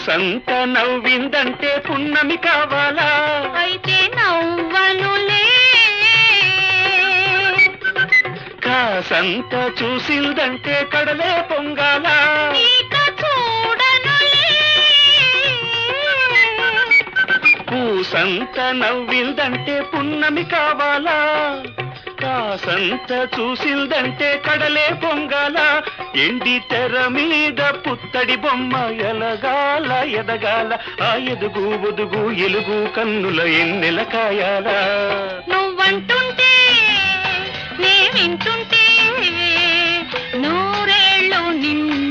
పూసంత నవ్విందంటే పున్నమి కావాలా? అయితే నవ్వనులే. కాసంత చూసిందంటే కడలే పొంగాలా? ఇక చూడనులే. పూసంత నవ్విందంటే పున్నమి కావాలా? కాసంత చూసిందంటే కడలే పొంగాల. ఎండి తెర మీద పుత్తడి బొమ్మ ఎలగాల ఎదగాల. ఆ ఎదుగు ఒదుగు ఎలుగు కన్నుల ఎన్నెల కాయాల. నువ్వంటుంటే నే వింటుంటే నూరేళ్ళు నిన్ను